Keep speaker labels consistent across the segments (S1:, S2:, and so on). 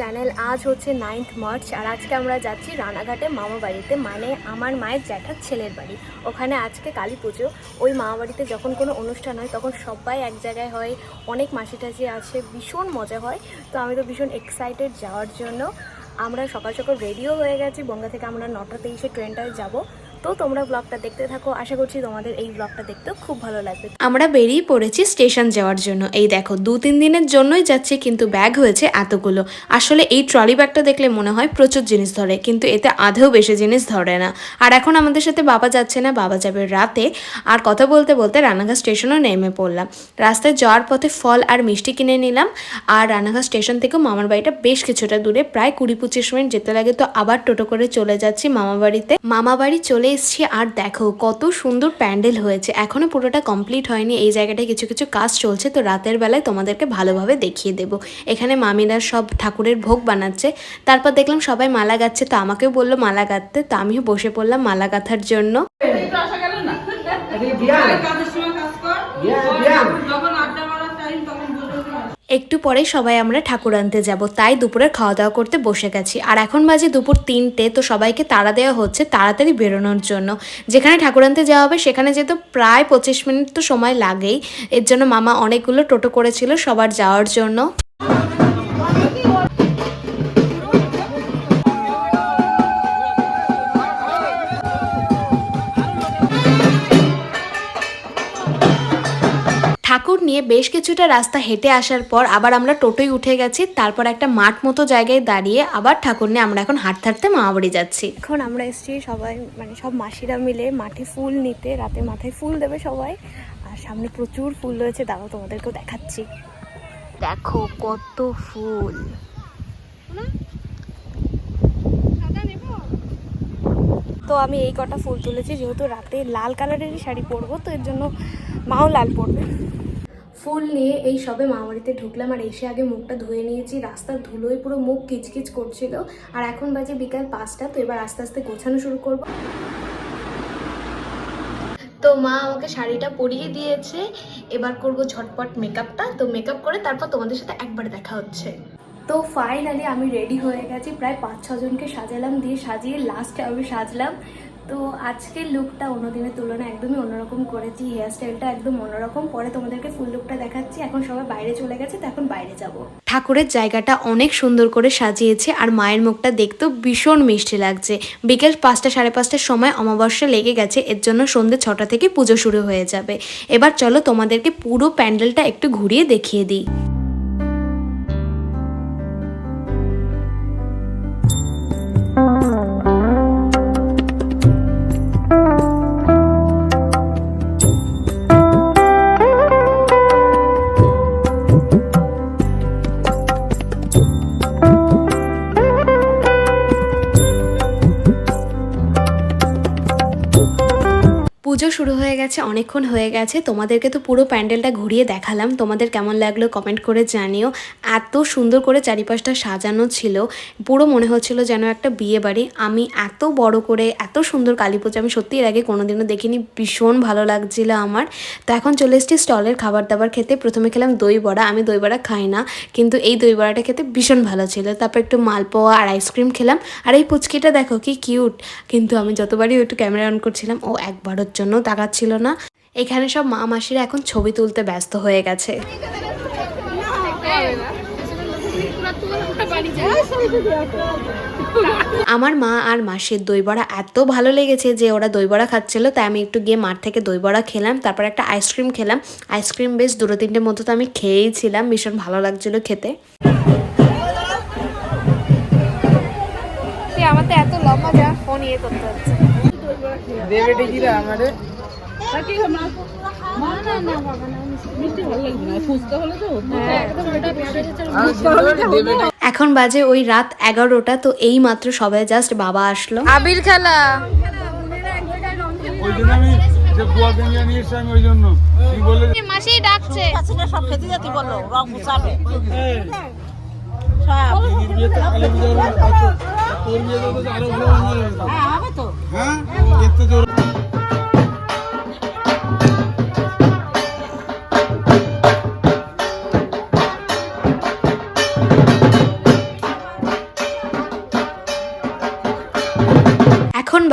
S1: Channel. আজ হচ্ছে 9 March আর আজকে আমরা যাচ্ছি রানাঘাটে মামা বাড়িতে, মানে আমার মায়ের জ্যাঠার ছেলের বাড়ি। ওখানে আজকে কালী পুজো। ওই মামা বাড়িতে যখন কোনো অনুষ্ঠান হয় তখন সবাই এক জায়গায় হয়, অনেক মাসি টাসি আসে, ভীষণ মজা হয়। তো আমি তো ভীষণ এক্সাইটেড যাওয়ার জন্য। আমরা সকাল সকাল রেডিও হয়ে গেছি, বনগা থেকে আমরা 9টা 23-এ ট্রেনটায় যাব। তো তোমরা ব্লগটা দেখতে থাকো, আশা করছি তোমাদের এই ব্লগটা দেখতেও খুব ভালো লাগবে।
S2: আমরা বেরিয়ে পড়েছি স্টেশন যাওয়ার জন্য। এই দেখো 2-3 দিনের জন্যই যাচ্ছি, কিন্তু ব্যাগ হয়েছে এতগুলো। আসলে এই ট্রলি ব্যাগটা দেখলে মনে হয় প্রচুর জিনিস ধরে, কিন্তু এতে আধেও বেশি জিনিস ধরে না। আর এখন আমাদের সাথে বাবা যাচ্ছে না, বাবা যাবে রাতে। আর কথা বলতে বলতে রানাঘাট স্টেশনও নেমে পড়লাম। রাস্তায় যাওয়ার পথে ফল আর মিষ্টি কিনে নিলাম। আর রানাঘাট স্টেশন থেকেও মামার বাড়িটা বেশ কিছুটা দূরে, প্রায় 20-25 মিনিট যেতে লাগে। তো আবার টোটো করে চলে যাচ্ছি মামা বাড়িতে। মামা বাড়ি চলে এসেছি। আর দেখো কত সুন্দর প্যান্ডেল হয়েছে, এখনো পুরোটা কমপ্লিট হয়নি। এই জায়গাটায় কিছু কিছু কাজ চলছে, তো রাতের বেলায় তোমাদেরকে ভালোভাবে দেখিয়ে দেবো। এখানে মামিরা সব ঠাকুরের ভোগ বানাচ্ছে। তারপর দেখলাম সবাই মালা গাচ্ছে, তো আমাকেও বললো মালা গাঁথতে, তো আমিও বসে পড়লাম মালা গাঁথার জন্য। একটু পরে সবাই আমরা ঠাকুর আনতে যাব, তাই দুপুরের খাওয়া দাওয়া করতে বসে গেছি। আর এখন বাজে দুপুর 3টে, তো সবাইকে তাড়া দেওয়া হচ্ছে তাড়াতাড়ি বেরোনোর জন্য। যেখানে ঠাকুর আনতে যাওয়া হবে সেখানে যেতে প্রায় 25 মিনিট তো সময় লাগেই। এর জন্য মামা অনেকগুলো টোটো করেছিল সবার যাওয়ার জন্য। ঠাকুর নিয়ে বেশ কিছুটা রাস্তা হেঁটে আসার পর আবার আমরা টোটোয় উঠে গেছি। তারপর একটা মাঠ মতো জায়গায় দাঁড়িয়ে আবার ঠাকুর নিয়ে আমরা এখন হাঁটতে হাঁটতে মামা বাড়ি যাচ্ছি।
S1: এখন আমরা এসেছি সবাই, মানে সব মাসিরা মিলে মাঠে ফুল নিতে। রাতে মাথায় ফুল দেবে সবাই, আর সামনে প্রচুর ফুল রয়েছে, দাঁড়াও তোমাদেরকেও দেখাচ্ছি। দেখো কত ফুল। তো আমি এই কটা ফুল তুলেছি, যেহেতু রাতে লাল কালারেরই শাড়ি পরবো, তো এর জন্য মাও লাল পরবে। ফুল নিয়ে এই সবে মামা বাড়িতে ঢুকলাম, আর এসে আগে মুখটা ধুয়ে নিয়েছি। রাস্তার ধুলোয় পুরো মুখ কিচকিচ করছিল। আর এখন বাজে বিকাল 5টা, তো এবার আস্তে আস্তে গোছানো শুরু করবো। তো মা আমাকে শাড়িটা পরিয়ে দিয়েছে, এবার করব ঝটপট মেকআপটা। তো মেকআপ করে তারপর তোমাদের সাথে একবার দেখা হচ্ছে। তো ফাইনালি আমি রেডি হয়ে গেছি, প্রায় 5-6 জনকে সাজালাম, দিয়ে সাজিয়ে লাস্টে আমি সাজলাম। তো আজকের লুকটা অন্য দিনের তুলনায় একদমই অন্যরকম করেছি, হেয়ার স্টাইলটা একদম অন্যরকম। পরে তোমাদেরকে ফুল লুকটা দেখাচ্ছি। এখন সবাই বাইরে চলে গেছে, তো এখন বাইরে যাব।
S2: ঠাকুরের জায়গাটা অনেক সুন্দর করে সাজিয়েছে, আর মায়ের মুখটা দেখতেও ভীষণ মিষ্টি লাগছে। বিকেল 5টা 5:30টার সময় অমাবস্যা লেগে গেছে, এর জন্য সন্ধ্যে 6টা থেকে পুজো শুরু হয়ে যাবে। এবার চলো তোমাদেরকে পুরো প্যান্ডেলটা একটু ঘুরিয়ে দেখিয়ে দিই। পুজো শুরু হয়ে গেছে, অনেকক্ষণ হয়ে গেছে। তোমাদেরকে তো পুরো প্যান্ডেলটা ঘুরিয়ে দেখালাম, তোমাদের কেমন লাগলো কমেন্ট করে জানিও। এত সুন্দর করে চারিপাশটা সাজানো ছিল, পুরো মনে হচ্ছিল যেন একটা বিয়ে বাড়ি। আমি এত বড় করে এত সুন্দর কালী পুজো আমি সত্যি এর আগে কোনোদিনও দেখিনি, ভীষণ ভালো লাগছিল আমার। তো এখন চলে এসেছি স্টলের খাবার দাবার খেতে। প্রথমে খেলাম দই বড়া, আমি দই বড়া খাই না, কিন্তু এই দই বড়াটা খেতে ভীষণ ভালো ছিল। তারপর একটু মালপোয়া আর আইসক্রিম খেলাম। আর এই পুচকিটা দেখো কি কিউট, কিন্তু আমি যতবারই একটু ক্যামেরা অন করছিলাম ও একবারের জন্য তাকাচ্ছিল না। এখানে সব মা মাসিরা এখন ছবি তুলতে ব্যস্ত হয়ে গেছে। আমার মা আর মাসির দই বড়া এত ভালো লেগেছে যে ওরা দই বড়া খাচ্ছিল, তাই আমি একটু গিয়ে মাঠ থেকে দই বড়া খেলাম। তারপর একটা আইসক্রিম খেলাম। আইসক্রিম বেশ 2-3টের মতো তো আমি খেয়েইছিলাম, ভীষণ ভালো লাগছিল খেতে।
S1: আমার তো এত লম্বা যা ফোন ইয়ে করতে হচ্ছে।
S2: এখন বাজে ওই রাত 11টা, তো এই মাত্র সবাই জাস্ট বাবা আসলো।
S1: আবির খেলা মাসি ডাকছে।
S3: সব খেতে যেতে বলো, রং মুছাবে। হবে তো।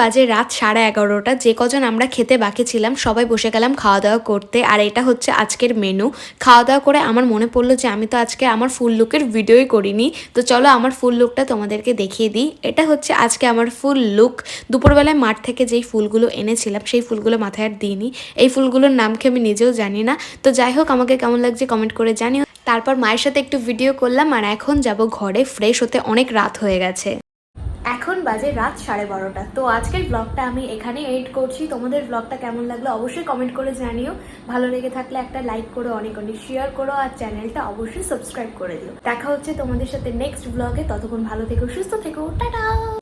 S2: বাজে রাত 11:30। যে কজন আমরা খেতে বাকি ছিলাম সবাই বসে গেলাম খাওয়া দাওয়া করতে। আর এটা হচ্ছে আজকের মেনু। খাওয়া দাওয়া করে আমার মনে পড়লো যে আমি তো আজকে আমার ফুল লুকের ভিডিওই করিনি। তো চলো আমার ফুল লুকটা তোমাদেরকে দেখিয়ে দিই। এটা হচ্ছে আজকে আমার ফুল লুক। দুপুরবেলায় মাঠ থেকে যেই ফুলগুলো এনেছিলাম সেই ফুলগুলো মাথায় আর দিইনি। এই ফুলগুলোর নামকে আমি নিজেও জানি না। তো যাই হোক, আমাকে কেমন লাগছে কমেন্ট করে জানিও। তারপর মায়ের সাথে একটু ভিডিও করলাম আর এখন যাব ঘরে। ফ্রেশ হতে অনেক রাত হয়ে গেছে।
S1: এখন বাজে রাত 12:30। তো আজকের ব্লগটা আমি এখানে এন্ড করছি। তোমাদের ব্লগটা কেমন লাগলো অবশ্যই কমেন্ট করে জানিও। ভালো লেগে থাকলে একটা লাইক করো, অনেক অনেক শেয়ার করো, আর চ্যানেলটা অবশ্যই সাবস্ক্রাইব করে দিও। দেখা হচ্ছে তোমাদের সাথে নেক্সট ব্লগে। ততক্ষণ ভালো থেকো, সুস্থ থেকো, টাটা।